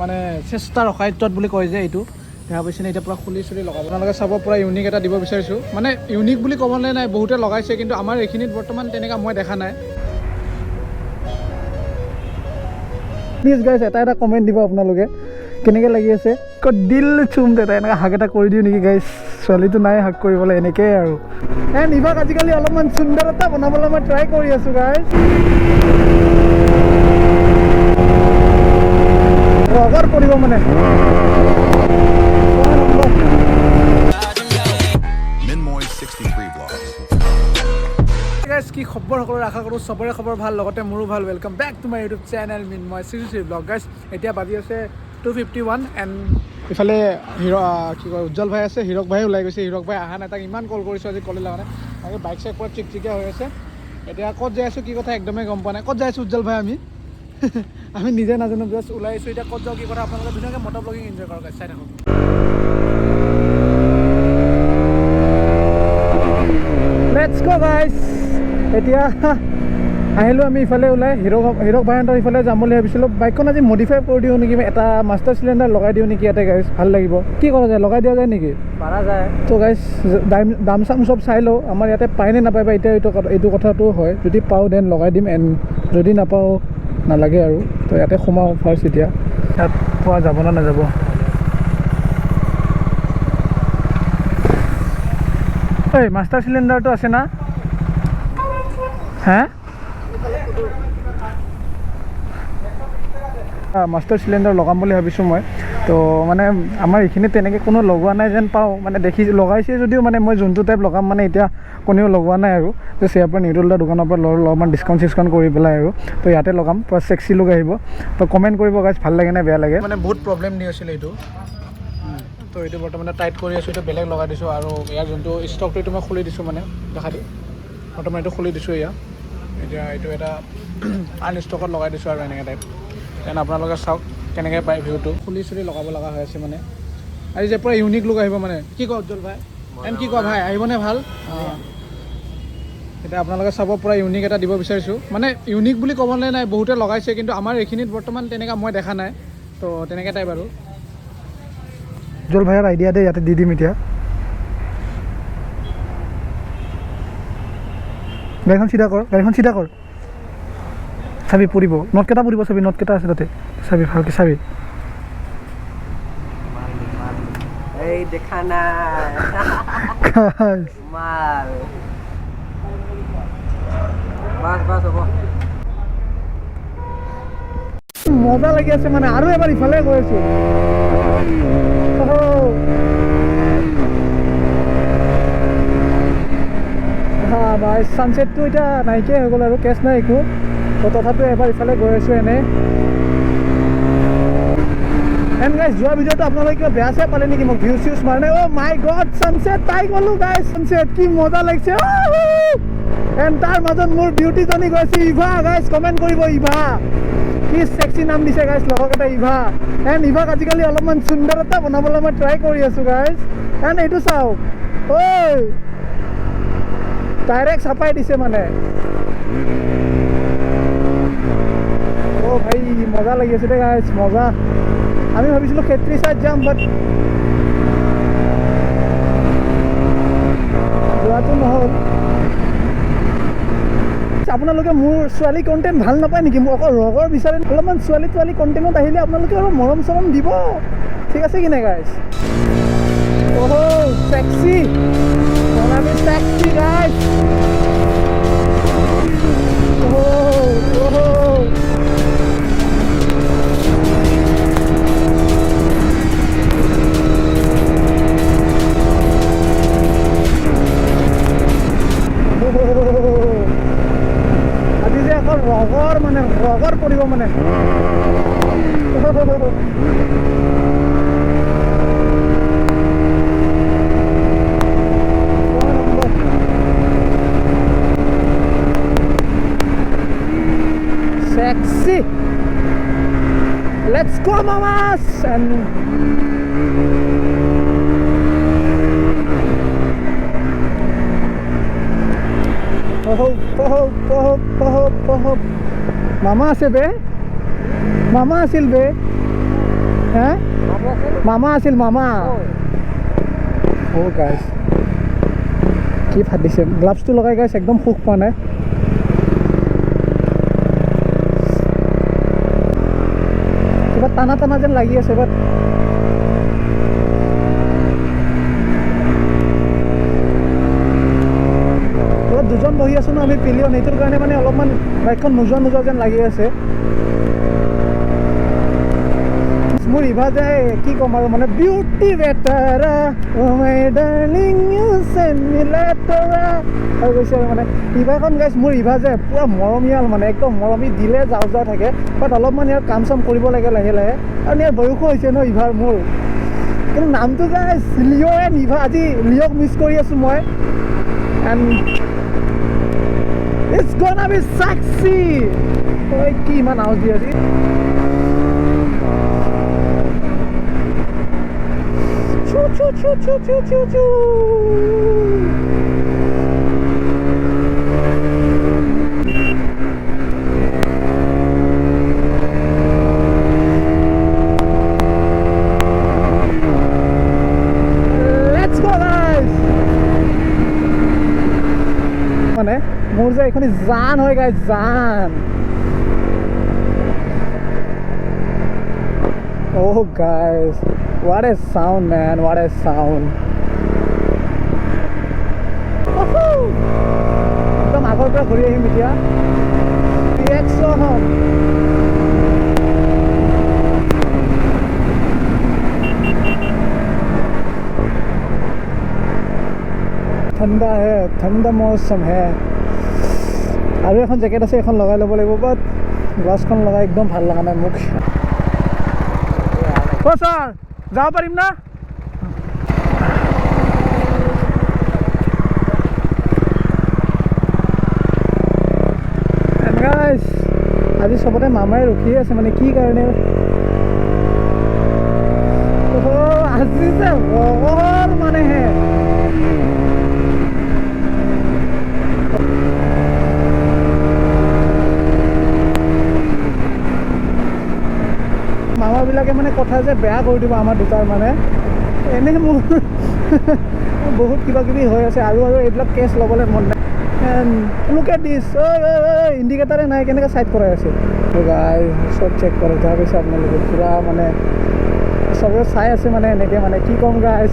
মানে চেষ্টাৰ অসাধ্যত বুলি কয় যে এইটো দেখা পাইছে এতিয়া পুৰা খুলি চুলি লগাব আপোনালোকে চাব পুৰা ইউনিক এটা দিব বিচাৰিছোঁ মানে ইউনিক বুলি ক'বলৈ নাই বহুতে লগাইছে কিন্তু আমাৰ এইখিনিত বৰ্তমান তেনেকুৱা মই দেখা নাই প্লিজ গাইজ এটা কমেণ্ট দিব আপোনালোকে কেনেকৈ লাগি আছে দিল চুম এটা এনেকৈ হাক এটা কৰি দিওঁ নেকি গাইজ ছোৱালীটো নাই হাক কৰিবলৈ এনেকৈ আৰু এণ্ড ইভাক আজিকালি অলপমান সুন্দৰতা বনাবলৈ মই ট্ৰাই কৰি আছোঁ গাইজ ৰগৰ পৰিব মানে কি খবৰ সকলোৰে আশা কৰোঁ চবৰে খবৰ ভাল লগতে মোৰো ভাল welcome back to my YouTube channel মিনময় চিৰি ব্লগ গাইজ এতিয়া বাজি আছে 251 এণ্ড ইফালে কি কয় উজ্জ্বল ভাই আছে হিৰক ভাই ওলাই গৈছে হিৰক ভাই অহা নাই তাক ইমান কল কৰিছোঁ আজি কলেজ লগা নাই আজি বাইক চাইক পুৰা চিকচিকীয়া হৈ আছে এতিয়া ক'ত যাই আছোঁ কি কথা একদমেই গম পোৱা নাই ক'ত যাই আছোঁ উজ্জ্বল ভাই আমি নিজে নাজানো জাষ্ট ওলাই আহিছোঁ এতিয়া ক'ত যাওঁ কি কথা আপোনালোকে ধুনীয়াকৈ মটৰ ব্লগিং এনজয় কৰক চাই থাকক লেটছ গো গাইজ এতিয়া আহিলোঁ আমি ইফালে ওলাই হিৰক ভাইহঁতৰ ইফালে যাম বুলি ভাবিছিলোঁ বাইকখন আজি মডিফাই কৰি দিওঁ নেকি এটা মাষ্টাৰ চিলিণ্ডাৰ লগাই দিওঁ নেকি ইয়াতে গাইজ ভাল লাগিব কি কৰা যায় লগাই দিয়া যায় নেকি পাৰা যায় ত' গাইজ দাম চাম চব চাই লওঁ আমাৰ ইয়াতে পায় নে নাপায় বা এতিয়া এইটো কথাটো হয় যদি পাওঁ দেন লগাই দিম এণ্ড যদি নাপাওঁ নালাগে আৰু তো ইয়াতে সোমাওঁ ফাৰ্ষ্ট এতিয়া ইয়াত পোৱা যাব না নাযাব এই মাষ্টাৰ চিলিণ্ডাৰটো আছে না হা মাষ্টাৰ চিলিণ্ডাৰ লগাম বুলি ভাবিছোঁ মই তো মানে আমাৰ এইখিনিত তেনেকৈ কোনো লগোৱা নাই যেন পাওঁ মানে লগাইছে যদিও মানে মই যোনটো টাইপ লগাম মানে এতিয়া কোনেও লগোৱা নাই আৰু যে ইয়াৰ পৰা নিউট্ৰেলৰ দোকানৰ পৰা অলপমান ডিছকাউণ্ট কৰি পেলাই আৰু তো ইয়াতে লগাম পুৰা চেক্সি লুক আহিব তো কমেণ্ট কৰিব গাইজ ভাল লাগে নে বেয়া লাগে মানে বহুত প্ৰব্লেম দি আছিলে এইটো তো এইটো বৰ্তমানে টাইট কৰি আছোঁ এইটো বেলেগ লগাই দিছোঁ আৰু ইয়াৰ যোনটো ষ্টকটো এইটো মই খুলি দিছোঁ মানে দেখা দি বৰ্তমান এইটো খুলি দিছোঁ এতিয়া এইটো এটা আনষ্টকত লগাই দিছোঁ আৰু এনেকৈ টাইপ দেন আপোনালোকে চাওক কেনেকৈ পায় ভিউটো খুলি চুলি লগাব লগা হৈ আছে মানে আজি যে পূৰা ইউনিক লুক আহিব মানে কি কয় উজ্জ্বল ভাই এণ্ড কি কয় ভাই আহিবনে ভাল এতিয়া আপোনালোকে চাব পূৰা ইউনিক এটা দিব বিচাৰিছোঁ মানে ইউনিক বুলি ক'বলৈ নাই বহুতে লগাইছে কিন্তু আমাৰ এইখিনিত বৰ্তমান তেনেকুৱা মই দেখা নাই তো তেনেকৈ টাইপ আৰু উজ্জ্বল ভাইৰ আইডিয়া দে ইয়াতে দি দিম এতিয়া গাড়ীখন চিধা কৰ চাবি পৰিব নটকেইটা পৰিব চাবি নটকেইটা আছে তাতে চাবি ভালকৈ চাবি এই দেখা নাই মাল বাস হ'ব মজা লাগি আছে মানে আৰু এবাৰ ইফালে গৈ আছোঁ ভাই ছানছেটটো এতিয়া নাইকিয়াই হৈ গ'ল আৰু কেছ নাই একো তো তথাপিও এবাৰ ইফালে গৈ আছোঁ এনে এণ্ড গাইজ যোৱা ভিডিঅ'টো আপোনালোকে কিবা বেয়া চেয়া পালে নেকি মোক ভিউজ মাৰে নাই অ' মাই গড ছানছেট পাই গ'লোঁ গাইজ ছানছেট কি মজা লাগিছে এণ্ড তাৰ মাজত মোৰ বিউটিজনী গৈছে ইভা গাইজ কমেণ্ট কৰিব ইভা কি চেক্সি নাম দিছে গাইজ লগক এটা ইভা এণ্ড ইভাক আজিকালি অলপমান সুন্দৰতা বনাবলৈ মই ট্ৰাই কৰি আছোঁ গাইজ এণ্ড এইটো চাওক ঐ ডাইৰেক্ট চাপাই দিছে মানে অ' ভাই মজা লাগি আছে দে গাইজ মজা আমি ভাবিছিলোঁ খেত্ৰী চাইড যাম বাট যোৱাটো নহ'ল আপোনালোকে মোৰ ছোৱালী কণ্টেণ্ট ভাল নাপায় নেকি মোক অকল ৰগৰ বিচাৰে অলপমান ছোৱালী কণ্টেণ্টত আহিলে আপোনালোকে অলপ মৰম চৰম দিব ঠিক আছে কি নাই গাইজ অহ চেক্সি sexy guys আজি যে আকৌ ৰগৰ পৰিব মানে sexy let's go mamas and মামা আছে বে মামা আছিল বে হা মামা আছিল মামা অ' গাইছ কি ফাটিছে গ্লাভছটো লগাই গাইছ একদম সুখ পোৱা নাই কিবা টানা টানা যেন লাগি আছে বাট দুজন বহি আছো ন আমি পিলিয়ন এইটোৰ কাৰণে মানে অলপমান বাইকখন নোযোৱা নোযোৱা যেন লাগি আছে মোৰ ইভা যায় কি ক'ম আৰু মানে বিউটি বেটাৰা অ' মাই ডাৰ্লিং ইউ চেণ্ড মি লেটাৰা হৈ গৈছে আৰু মানে ইভাখন গাইছ মোৰ ইভা যায় পূৰা মৰমীয়াল মানে একদম মৰমী দিলে যাওঁ যাওঁ থাকে বাট অলপমান ইয়াৰ কাম চাম কৰিব লাগে লাহে লাহে আৰু ইয়াৰ বয়সো হৈছে ন ইভাৰ মোৰ কিন্তু নামটো গাইছ লিঅ' এণ্ড ইভা আজি লিঅ'ক মিছ কৰি আছোঁ মই and it's gonna be sexy oi ki man aaj di ase chu chu chu chu chu chu chu let's go guys mane মোৰ যে এইখনি জান হয় গাইজ জান oh guys what a sound man what a sound একদম আগৰ পৰা ঘূৰি আহিম এতিয়া ठंडा है ठंडा मौसम है আৰু এখন জেকেট আছে এখন লগাই ল'ব লাগিব বাট গ্লাছখন লগাই একদম ভাল লগা নাই মোক অ' ছাৰ যাব পাৰিম না গাইছ আজি চবতে মামাই ৰখি আছে মানে কি কাৰণে আজি যে ৰগৰ মানেহে মামাবিলাকে মানে কথা যে বেয়া কৰি দিব আমাৰ দুটাৰ মানে এনে মোৰ বহুত কিবা কিবি হৈ আছে আৰু এইবিলাক কেছ ল'বলৈ মন নাই লুক এট দিছ ইণ্ডিকেটাৰে নাই কেনেকৈ চাইড কৰাই আছে চব চেক কৰে যাৰ পিছে আপোনালোকে পূৰা মানে চবে চাই আছে মানে এনেকৈ মানে কি ক'ম গাইছ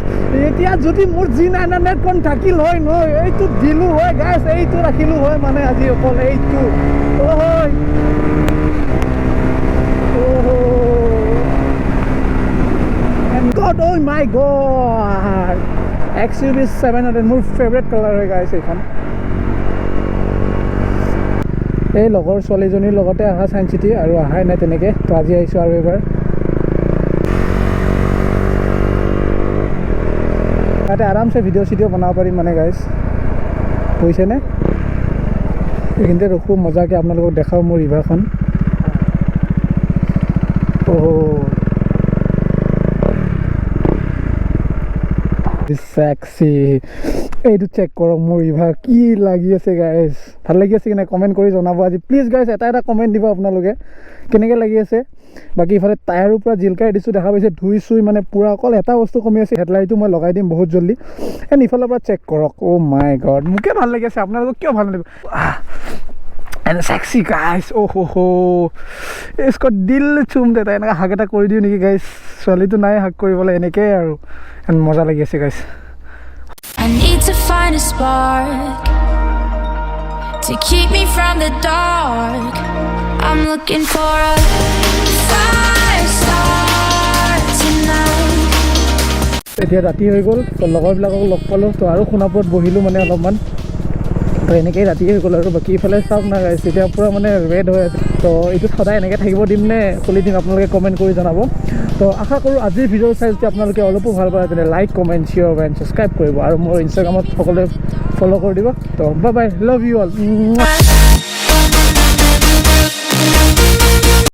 এতিয়া যদি মোৰ G900খন থাকিল হয় ন এইটো দিলোঁ হয় গাইছ এইটো ৰাখিলোঁ হয় মানে আজি অকল এইটো হয় God, oh my God XUV 700 মোৰ ফেভৰেট কালাৰ হয় গাইছ এইখন এই লগৰ ছোৱালীজনীৰ লগতে অহা চাইন্স চিটি আৰু অহাই নাই তেনেকৈ তো আজি আহিছোঁ আৰু এবাৰ ইয়াতে আৰামছে ভিডিঅ' চিডিঅ' বনাব পাৰিম মানে গাইছ বুজিছেনে এইখিনিতে ৰখোঁ মজাকৈ আপোনালোকক দেখাওঁ মোৰ ৰিভাৰখন sexy এইটো চেক কৰক মোৰ ৰিভাৰ কি লাগি আছে গাইছ ভাল লাগি আছে কি নাই কমেণ্ট কৰি জনাব আজি প্লিজ গাইছ এটা কমেণ্ট দিব আপোনালোকে কেনেকৈ লাগি আছে বাকী ইফালে টায়াৰৰ পৰা জিলকাই দিছোঁ দেখা পাইছে ধুই চুই মানে পূৰা অকল এটা বস্তু কমি আছে হেডলাইটটো মই লগাই দিম বহুত জল্দি এণ্ড ইফালৰ পৰা চেক কৰক অ' মাই গড মোকে ভাল লাগি আছে আপোনালোকক কিয় ভাল লাগিব এণ্ড sexy গাইছ इसको दिल চুম দেতা এনেকৈ হাক এটা কৰি দিওঁ নেকি গাইছ ছোৱালীটো নাই হাক কৰিবলৈ এনেকৈ আৰু এণ্ড মজা লাগি আছে গাইছ I need to find a spark to keep me from the dark. I'm looking for a fire start tonight. এতিয়া ৰাতি হৈ গ'ল তো লগৰবিলাকক লগ পালোঁ তো আৰু সোণাপুৰত বহিলোঁ মানে অলপমান তো এনেকৈ ৰাতি হৈ গ'ল আৰু বাকী ইফালে চাওক না গাইছ এতিয়া পূৰা মানে ৰেড হৈ আছে তো এইটো সদায় এনেকৈ থাকিব দিম নে খুলি দিম আপোনালোকে কমেণ্ট কৰি জনাব তো আশা কৰোঁ আজিৰ ভিডিঅ' চাই যদি আপোনালোকে অলপো ভাল পায় তেনে like comment share and subscribe কৰিব আৰু মোৰ ইনষ্টাগ্ৰামত সকলোৱে ফ'ল' কৰি দিব তো bye bye love you all